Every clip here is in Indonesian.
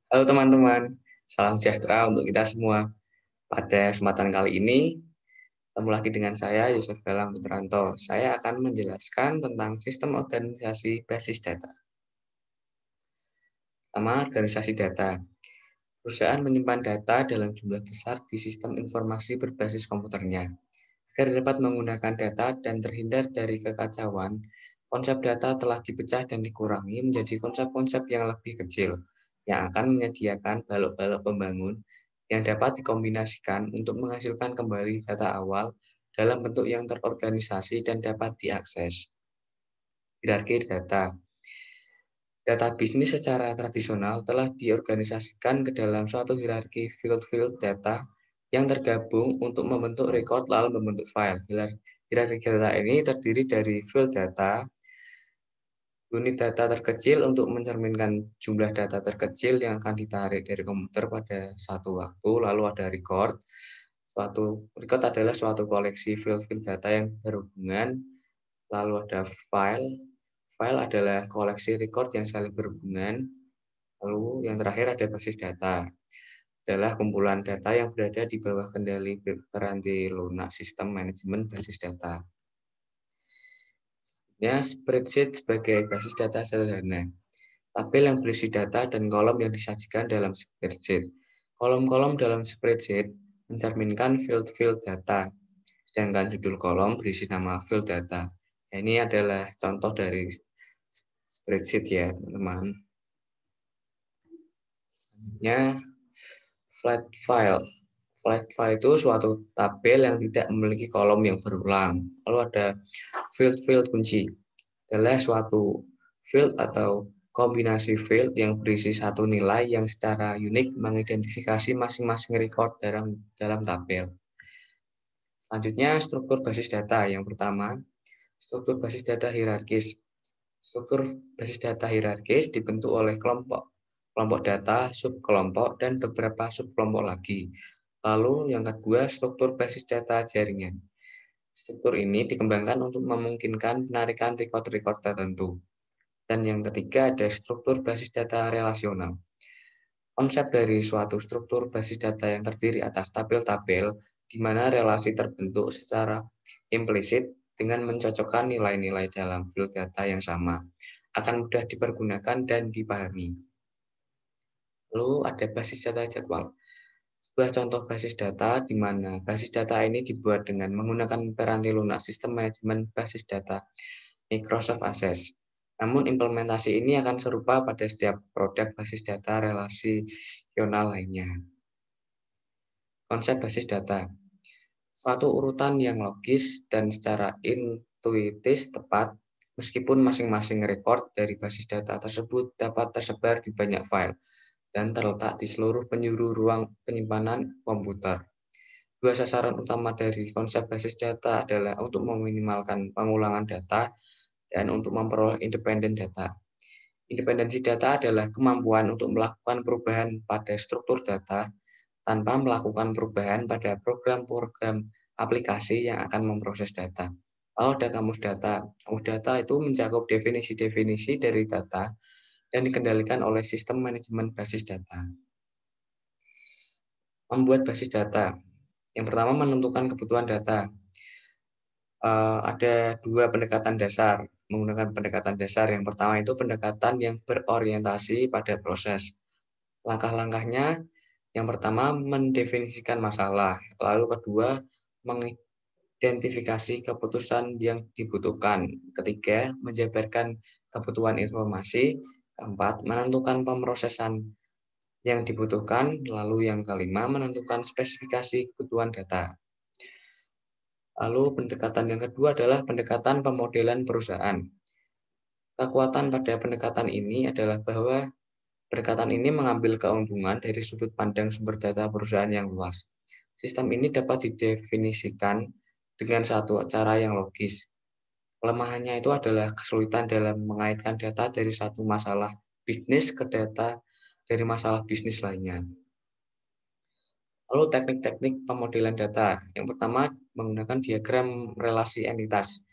Halo teman-teman, salam sejahtera untuk kita semua. Pada kesempatan kali ini, ketemu lagi dengan saya, Yusuf Galang Putranto. Saya akan menjelaskan tentang sistem organisasi basis data. Pertama, organisasi data. Perusahaan menyimpan data dalam jumlah besar di sistem informasi berbasis komputernya. Agar dapat menggunakan data dan terhindar dari kekacauan, konsep data telah dipecah dan dikurangi menjadi konsep-konsep yang lebih kecil, yang akan menyediakan balok-balok pembangun yang dapat dikombinasikan untuk menghasilkan kembali data awal dalam bentuk yang terorganisasi dan dapat diakses. Hierarki data. Data bisnis secara tradisional telah diorganisasikan ke dalam suatu hierarki field-field data yang tergabung untuk membentuk record lalu membentuk file. Hierarki data ini terdiri dari field data, unit data terkecil untuk mencerminkan jumlah data terkecil yang akan ditarik dari komputer pada satu waktu, lalu ada record. Suatu record adalah suatu koleksi field-field data yang berhubungan, lalu ada file. File adalah koleksi record yang saling berhubungan. Lalu yang terakhir ada basis data. Adalah kumpulan data yang berada di bawah kendali piranti lunak sistem manajemen basis data. Ya, spreadsheet sebagai basis data sederhana. Tabel yang berisi data dan kolom yang disajikan dalam spreadsheet. Kolom-kolom dalam spreadsheet mencerminkan field-field data, sedangkan judul kolom berisi nama field data. Ini adalah contoh dari spreadsheet ya, teman-teman. Ya, flat file. Flat file itu suatu tabel yang tidak memiliki kolom yang berulang. Lalu ada field-field kunci. Adalah suatu field atau kombinasi field yang berisi satu nilai yang secara unik mengidentifikasi masing-masing record dalam tabel. Selanjutnya, struktur basis data. Yang pertama, struktur basis data hierarkis. Struktur basis data hierarkis dibentuk oleh kelompok data, subkelompok, dan beberapa subkelompok lagi. Lalu yang kedua, struktur basis data jaringan. Struktur ini dikembangkan untuk memungkinkan penarikan record-record tertentu. Dan yang ketiga ada struktur basis data relasional. Konsep dari suatu struktur basis data yang terdiri atas tabel-tabel, di mana relasi terbentuk secara implisit dengan mencocokkan nilai-nilai dalam field data yang sama, akan mudah dipergunakan dan dipahami. Lalu ada basis data jadwal. Sebuah contoh basis data di mana basis data ini dibuat dengan menggunakan piranti lunak sistem manajemen basis data Microsoft Access. Namun implementasi ini akan serupa pada setiap produk basis data relasional lainnya. Konsep basis data. Suatu urutan yang logis dan secara intuitif tepat, meskipun masing-masing record dari basis data tersebut dapat tersebar di banyak file dan terletak di seluruh penjuru ruang penyimpanan komputer. Dua sasaran utama dari konsep basis data adalah untuk meminimalkan pengulangan data dan untuk memperoleh independen data. Independensi data adalah kemampuan untuk melakukan perubahan pada struktur data tanpa melakukan perubahan pada program-program aplikasi yang akan memproses data. Lalu ada kamus data. Kamus data itu mencakup definisi-definisi dari data dan dikendalikan oleh sistem manajemen basis data. Membuat basis data. Yang pertama menentukan kebutuhan data. Ada dua pendekatan dasar. Menggunakan pendekatan dasar. Yang pertama itu pendekatan yang berorientasi pada proses. Langkah-langkahnya, yang pertama mendefinisikan masalah. Lalu kedua, mengidentifikasi keputusan yang dibutuhkan. Ketiga, menjabarkan kebutuhan informasi. Keempat, menentukan pemrosesan yang dibutuhkan. Lalu yang kelima, menentukan spesifikasi kebutuhan data. Lalu pendekatan yang kedua adalah pendekatan pemodelan perusahaan. Kekuatan pada pendekatan ini adalah bahwa pendekatan ini mengambil keuntungan dari sudut pandang sumber data perusahaan yang luas. Sistem ini dapat didefinisikan dengan satu cara yang logis. Kelemahannya itu adalah kesulitan dalam mengaitkan data dari satu masalah bisnis ke data dari masalah bisnis lainnya. Lalu teknik-teknik pemodelan data. Yang pertama, menggunakan diagram relasi entitas.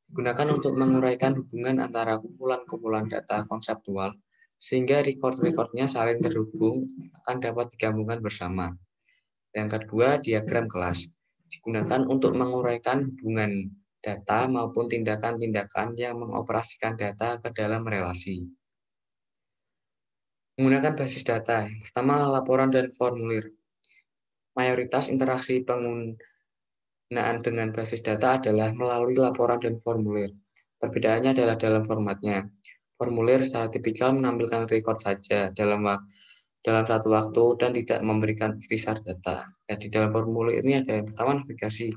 Digunakan untuk menguraikan hubungan antara kumpulan-kumpulan data konseptual sehingga record-recordnya saling terhubung akan dapat digabungkan bersama. Yang kedua, diagram kelas digunakan untuk menguraikan hubungan data maupun tindakan-tindakan yang mengoperasikan data ke dalam relasi. Menggunakan basis data, pertama laporan dan formulir. Mayoritas interaksi penggunaan dengan basis data adalah melalui laporan dan formulir. Perbedaannya adalah dalam formatnya. Formulir secara tipikal menampilkan record saja dalam satu waktu dan tidak memberikan ikhtisar data. Jadi dalam formulir ini ada yang pertama navigasi.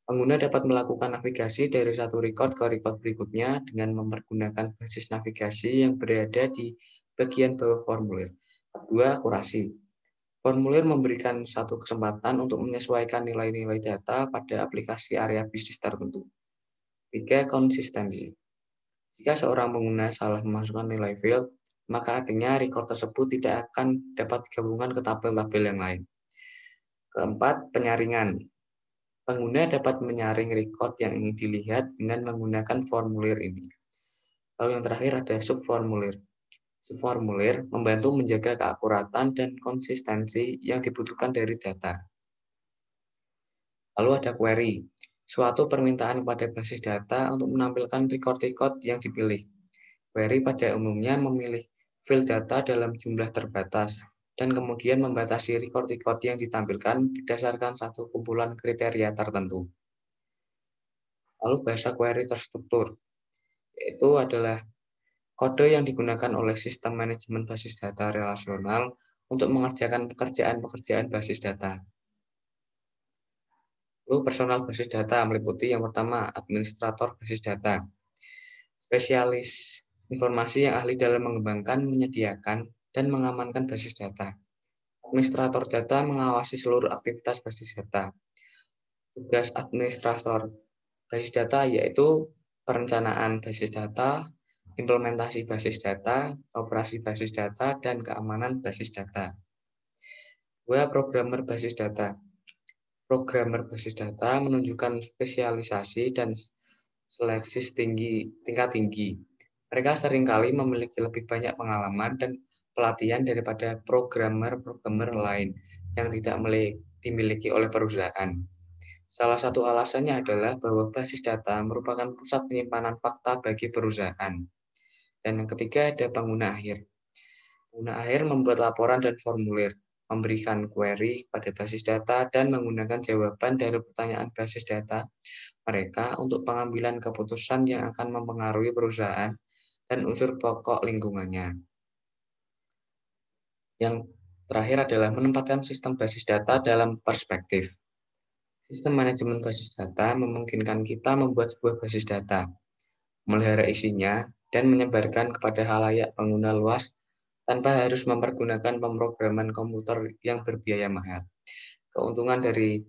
Pengguna dapat melakukan navigasi dari satu record ke record berikutnya dengan mempergunakan basis navigasi yang berada di bagian bawah formulir. Kedua, akurasi. Formulir memberikan satu kesempatan untuk menyesuaikan nilai-nilai data pada aplikasi area bisnis tertentu. Tiga, konsistensi. Jika seorang pengguna salah memasukkan nilai field, maka artinya record tersebut tidak akan dapat digabungkan ke tabel-tabel yang lain. Keempat, penyaringan. Pengguna dapat menyaring record yang ingin dilihat dengan menggunakan formulir ini. Lalu yang terakhir ada subformulir. Subformulir membantu menjaga keakuratan dan konsistensi yang dibutuhkan dari data. Lalu ada query, suatu permintaan kepada basis data untuk menampilkan record-record yang dipilih. Query pada umumnya memilih field data dalam jumlah terbatas, dan kemudian membatasi record-record yang ditampilkan berdasarkan satu kumpulan kriteria tertentu. Lalu bahasa query terstruktur, yaitu adalah kode yang digunakan oleh sistem manajemen basis data relasional untuk mengerjakan pekerjaan-pekerjaan basis data. Lalu personal basis data meliputi yang pertama, administrator basis data. Spesialis informasi yang ahli dalam mengembangkan, menyediakan, dan mengamankan basis data. Administrator data mengawasi seluruh aktivitas basis data. Tugas administrator basis data yaitu perencanaan basis data, implementasi basis data, operasi basis data, dan keamanan basis data. Dua, programmer basis data. Programmer basis data menunjukkan spesialisasi dan seleksi tingkat tinggi. Mereka seringkali memiliki lebih banyak pengalaman dan pelatihan daripada programmer lain yang tidak dimiliki oleh perusahaan. Salah satu alasannya adalah bahwa basis data merupakan pusat penyimpanan fakta bagi perusahaan. Dan yang ketiga ada pengguna akhir. Pengguna akhir membuat laporan dan formulir, memberikan query pada basis data, dan menggunakan jawaban dari pertanyaan basis data mereka untuk pengambilan keputusan yang akan mempengaruhi perusahaan dan unsur pokok lingkungannya. Yang terakhir adalah menempatkan sistem basis data dalam perspektif. Sistem manajemen basis data memungkinkan kita membuat sebuah basis data, memelihara isinya, dan menyebarkan kepada khalayak pengguna luas tanpa harus mempergunakan pemrograman komputer yang berbiaya mahal. Keuntungan dari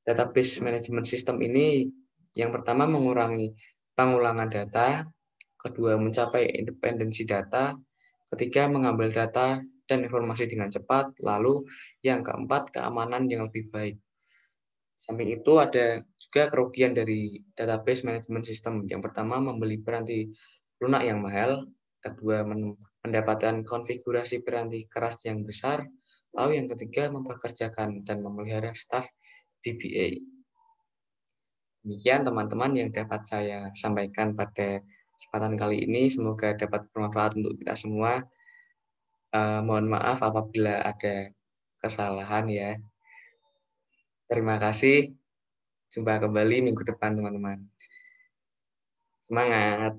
database management system ini yang pertama mengurangi pengulangan data, kedua mencapai independensi data, ketiga mengambil data dan informasi dengan cepat, lalu yang keempat keamanan yang lebih baik. Samping itu ada juga kerugian dari database management system. Yang pertama membeli piranti lunak yang mahal, kedua mendapatkan konfigurasi piranti keras yang besar, lalu yang ketiga mempekerjakan dan memelihara staf DBA. Demikian teman-teman yang dapat saya sampaikan pada kesempatan kali ini. Semoga dapat bermanfaat untuk kita semua. Mohon maaf apabila ada kesalahan ya. Terima kasih. Jumpa kembali minggu depan teman-teman. Semangat.